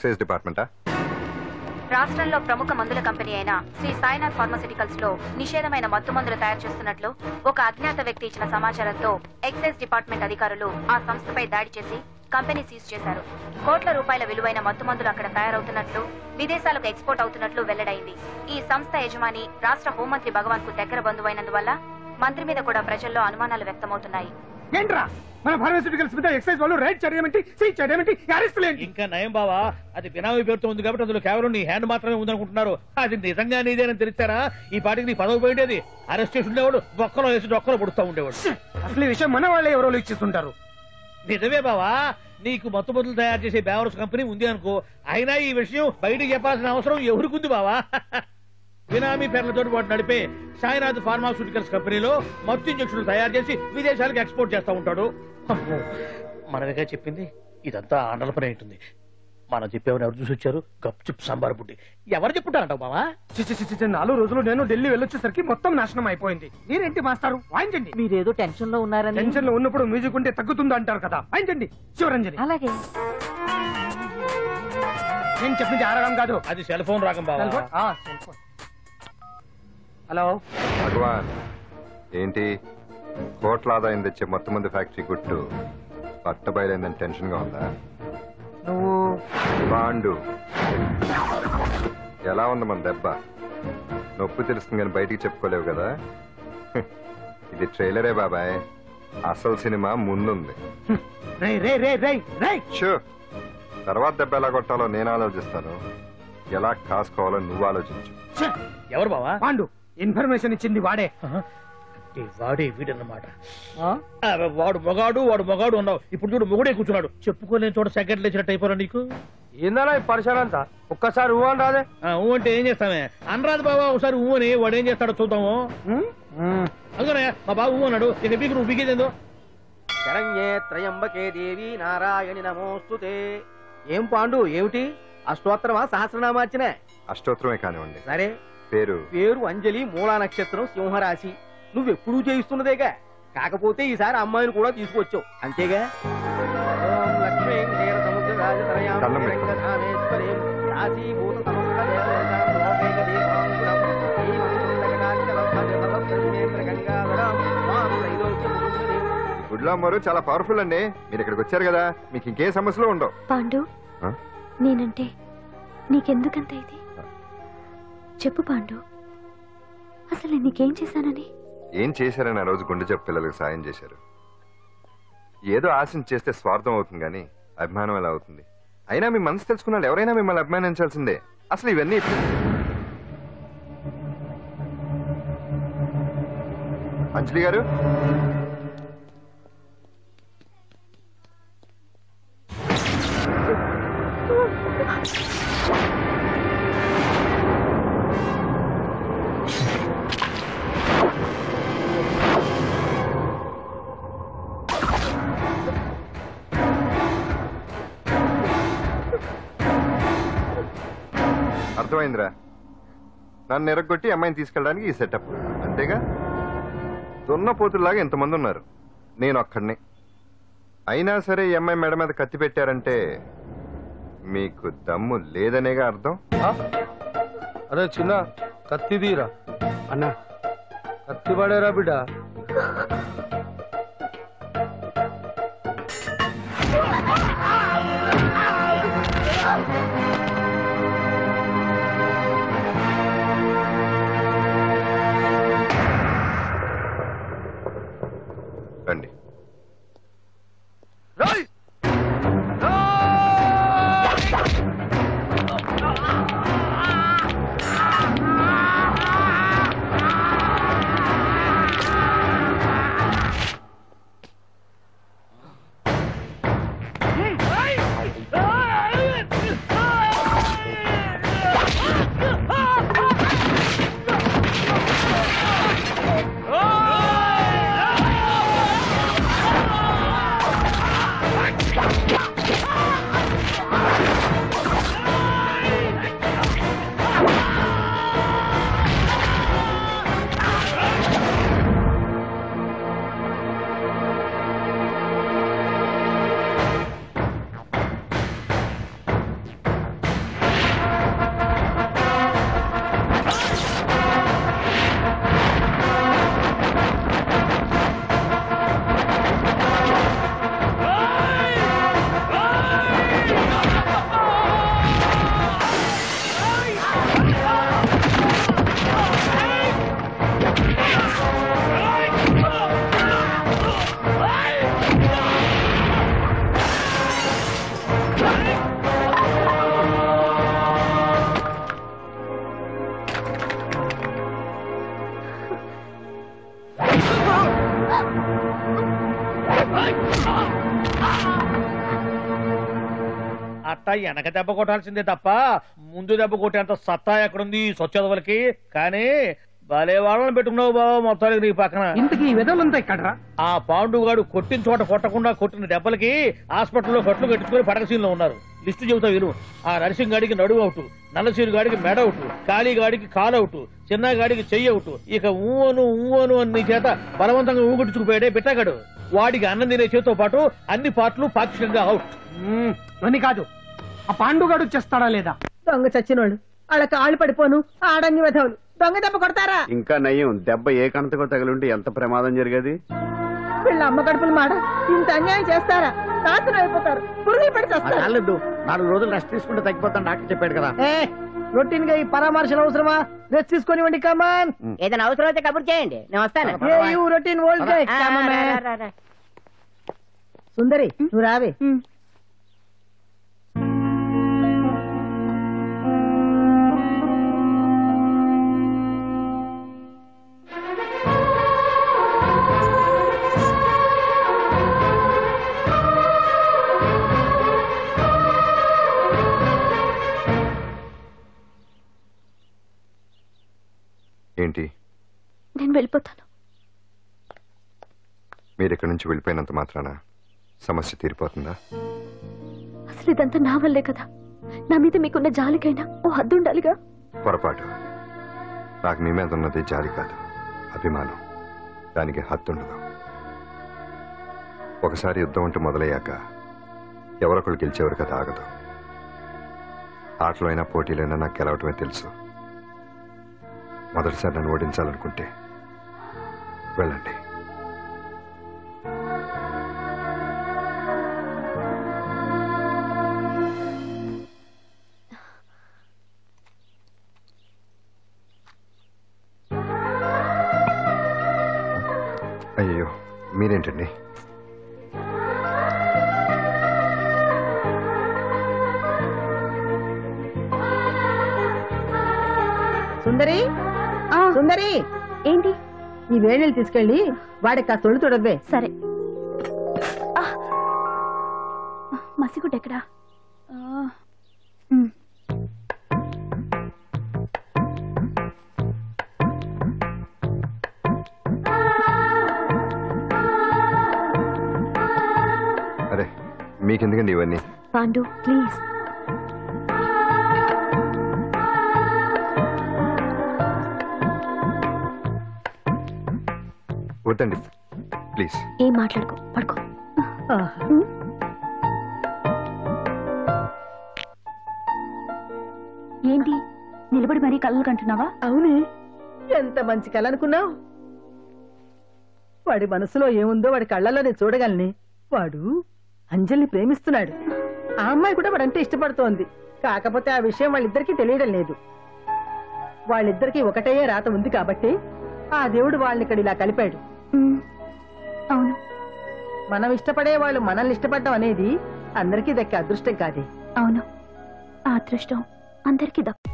Excise డిపార్ట్మెంటా? రాష్ట్రంలో ప్రముఖ మందుల కంపెనీ అయిన శ్రీ సాయినాథ్ ఫార్మాస్యూటికల్స్ లో నిషేధమైన మత్తు మందులు తయారు చేస్తున్నట్లు ఒక అజ్ఞాత వ్యక్తి ఇచ్చిన సమాచారంతో ఎక్సైజ్ డిపార్ట్మెంట్ అధికారులు ఆ సంస్థపై దాడి చేసి కంపెనీ సీజ్ చేశారు. కోట్ల రూపాయల విలువైన మత్తు మందులు అక్కడ తయారవుతున్నట్లు, విదేశాలకు ఎక్స్పోర్ట్ అవుతున్నట్లు వెల్లడైంది. ఈ సంస్థ యజమాని రాష్ట్ర హోంమంత్రి భగవాన్ కు దగ్గర బంధువైనందువల్ల మంత్రి మీద కూడా ప్రజల్లో అనుమానాలు వ్యక్తమవుతున్నాయి. ఏంట్రా మన ఫార్మాస్యూటికల్స్ మీద ఎక్సైజ్ వాళ్ళు రైడ్ చేయడమేంటి, సీజ్ చేయడమేంటి, అరెస్ట్ లేంటి? ఇంకా నయం బావా, అది బినామీ పేరుతో ఉంది కాబట్టి అందులో కేవలం నీ హ్యాండ్ మాత్రమే ఉందనుకుంటున్నారు. అది నిజంగా నీదేనని తెలిస్తారా ఈ పాటికి నీ పదవి పోయేది. అరెస్ట్ చేసి ఉండేవాడు బొక్కలో వేసి డొక్కలో పుడుతూ ఉండేవాడు. అసలు ఈ విషయం మన వాళ్ళే ఎవరో ఇచ్చేస్తుంటారు. నిజమే బావా, నీకు మత్తు మందులు తయారు చేసే బేవర్స్ కంపెనీ ఉంది అనుకో, అయినా ఈ విషయం బయటకు చెప్పాల్సిన అవసరం ఎవరికుంది బావా? బినామీ పేర్లతో వాడు నడిపే సాయినాథ్ ఫార్మాస్యూటికల్స్ కంపెనీలో మత్తు ఇంజక్షన్లు తయారు చేసి విదేశాలకు ఎక్స్పోర్ట్ చేస్తూ ఉంటాడు. మనమేగా చెప్పింది, ఇదంతా ఆండల పని ఉంటుంది. మనం చెప్పేవని ఎవరు చూసి వచ్చారు? గప్చుప్ సాంబార్ బుడ్డి. ఎవరు చెప్పుంటారంటావు బావా? 4 రోజులు నేను ఢిల్లీ వెళ్ళొచ్చేసరికి మొత్తం నాశనం అయిపోయింది. మీరేంటి మాస్టారు వాయించండి. మీరేదో టెన్షన్ లో ఉన్నారని. టెన్షన్ లో ఉన్నప్పుడు మ్యూజిక్ ఉంటే తగ్గుతుంది అంటారు కదా, వాయించండి శివరంజని. అలాగే. నేను చెప్పింది ఆరాగం కాదు, అది సెల్ ఫోన్ రాగం బావా. హలో భగవాన్, ఏంటి కోట్ల ఆదాయం తెచ్చే మొత్తం మంది ఫ్యాక్టరీ గుట్టు పట్టబయలైందని టెన్షన్ గా ఉందా? నువ్వు బాండు ఎలా ఉంది మన దెబ్బ? నొప్పి తెలుస్తుంది కానీ బయటికి చెప్పుకోలేవు కదా. ఇది ట్రైలరే బాబాయ్, అసలు సినిమా ముందుంది. తర్వాత దెబ్బ ఎలా కొట్టాలో నేను ఆలోచిస్తాను, ఎలా కాసుకోవాలో నువ్వు ఆలోచించు. ఎవరు బావా? పాండు. ఇన్ఫర్మేషన్ ఇచ్చింది వాడే. వాడే వీడన్నమాట. వాడు మొగాడు అన్నావు, ఇప్పుడు చూడు మొగుడే కూర్చున్నాడు. చెప్పుకోలేని చోట సెకండ్ లేచినట్టు అయిపోరా నీకు. ఏందన్నా ఈ పరిసరంతా? ఒక్కసారి ఊ అని రాదే. ఊ అంటే ఏం చేస్తామే? అనరాదు బాబా, ఒకసారి ఊ అని. వాడు ఏం చేస్తాడో చూద్దాము. అందుకనే మా బాబు ఊ అన్నాడు, ఇక బీకు నువ్వు బీకేదేందో. శరణ్యే త్రయంబకే దేవి నారాయణి నమోస్తుతే. ఏం పాండు, ఏమిటి అష్టోత్తరమా సహస్రనామార్చన? అష్టోత్తరమే కానివ్వండి. సరే, పేరు అంజలి, మూలా నక్షత్రం, సింహరాశి. నువ్వెప్పుడూ చేయిస్తున్నదేగా, కాకపోతే ఈసారి అమ్మాయిని కూడా తీసుకొచ్చావు అంతేగా. గుడ్లాంబరు చాలా పవర్ఫుల్ అండి. మీరు ఇక్కడికి వచ్చారు కదా, మీకు ఇంకే సమస్యలు ఉండవు. పాండు, నేనంటే నీకెందుకంత ఇది? చెప్పు పాండు, అసలు నీకేం చేశానని? ఏం చేశారని ఆ రోజు గుండె చెప్పు పిల్లలకు సాయం చేశారు. ఏదో ఆశించి చేస్తే స్వార్థం అవుతుంది కానీ అభిమానం ఎలా అవుతుంది? అయినా మీ మనసు తెలుసుకున్నాడు ఎవరైనా మిమ్మల్ని అభిమానించాల్సిందే. అసలు ఇవన్నీ అంజలి గారు, అర్థమైందిరా? నన్ను ఎరగొట్టి అమ్మాయిని తీసుకెళ్ళడానికి ఈ సెటప్ అంతేగా? దున్నపోతుల్లాగా ఎంతమంది ఉన్నారు, నేను ఒక్కడిని. అయినా సరే ఈ అమ్మాయి మెడ మీద కత్తి పెట్టారంటే మీకు దమ్ము లేదనేగా అర్థం. అరే చిన్న కత్తి తీరా అన్నా, కత్తి పడేరా బిడ్డ. రండి. కాస్త వెనక దెబ్బ కొట్టాల్సిందే తప్ప ముందు దెబ్బ కొట్టేంత సత్తా ఎక్కడుంది సొచ్చదవలకి. కానీ భలే వాళ్ళని పెట్టుకున్నావు బాబా మొత్తానికి నీ పక్కన. ఇంతకీ ఈ విధంగా ఇక్కడ ఆ పాండుగాడు కొట్టిన చోట కొట్టకుండా కొట్టిన దెబ్బలకి హాస్పిటల్లో కట్లు కట్టించుకుని పడకసీన్లో ఉన్నారు. లిస్టు చెబుతా విను. ఆ నరసింగ్ గాడికి నడువు అవుట్, నల్లసీరు గాడికి మెడ అవుట్, కాళీ గాడికి కాలు అవుట్, చిన్న గాడికి చెయ్యి అవుట్. ఇక ఊవను అని నీ చేత బలవంతంగా ఊగుట్టుకుపోయాడే బిట్టగాడు. వాడికి అన్నం తినే చేతితో పాటు అన్ని పార్ట్లు పాక్షికంగా అవుట్. అని కాదు, ఆ పాండుగాడు చేస్తాడా లేదా? దొంగ చచ్చినోళ్ళు వాళ్ళ కాళ్ళు పడిపోను ఆడంగి విధవులు దొంగ దెబ్బ కొడతారా? ఇంకా నయ్యం, దెబ్బ ఏ కణతకో తగిలింటే ఎంత ప్రమాదం జరిగేది. వీళ్ళ అమ్మ కడుపులు మాట ఇంత అన్యాయం చేస్తారా? నాశనం అయిపోతారు, పురుగులు పడి చేస్తారు. 4 రోజులు రెస్ట్ తీసుకుంటే తగ్గిపోతాను డాక్టర్ చెప్పాడు కదా. రొటీన్ గా ఈ పరామర్శలు అవసరమా? రెస్ట్ తీసుకొని కమాన్. ఏదైనా అవసరం అయితే కబుర్ చేయండి, నేను వస్తాను. రొటీన్ ఓల్డ్ సుందరి నువ్వు రావే. ఏంటి? నేను వెళ్ళిపోతాను. మీరు ఇక్కడి నుంచి వెళ్ళిపోయినంత మాత్రాన సమస్య తీరిపోతుందా? అసలు ఇదంతా నా వల్లే కదా. నా మీద మీకున్న జాలికైనా ఓ హద్దు ఉండాలిగా. పొరపాటు. నాకు మీ మీద ఉన్నది జాలి కాదు, అభిమానం. దానికి హద్దుండదు. ఒకసారి యుద్ధం అంటూ మొదలయ్యాక ఎవరొకళ్ళు గెలిచేవారు కదా ఆగదు. ఆటలో అయినా పోటీలైనా నాకు గెలవటమే తెలుసు. మొదటిసారి నన్ను ఓడించాలనుకుంటే వెళ్ళండి. అయ్యో, మీరేంటండి? సుందరి సుందరి, ఏంటి? ఈ వేణీలు తీసుకెళ్ళి వాడికి కాస్త ఒళ్ళు తొడవే. సరే. మసిగుడ్డ ఎక్కడా? అరే, మీకెందుకండి ఇవన్నీ? పాండు ప్లీజ్. వద్దండి ప్లీజ్. ఏం మాట్లాడుకో, పడుకో. ఏంటి నిలబడి మరీ కళ్ళు కంటున్నావా? అవునే, ఎంత మంచి కళ అనుకున్నావు. వాడి మనసులో ఏముందో వాడి కళ్ళలో నేను చూడగలని. వాడు అంజలిని ప్రేమిస్తున్నాడు. ఆ అమ్మాయి కూడా వాడంటే ఇష్టపడుతోంది. కాకపోతే ఆ విషయం వాళ్ళిద్దరికీ తెలియడం లేదు. వాళ్ళిద్దరికీ ఒకటే రాత ఉంది కాబట్టి ఆ దేవుడు వాళ్ళని ఇక్కడ ఇలా కలిపాడు. అవును, మనం ఇష్టపడే వాళ్ళు మనల్ని ఇష్టపడడం అనేది అందరికీ దక్కే అదృష్టం కాదే. అవును, ఆ అదృష్టం అందరికీ దక్కు.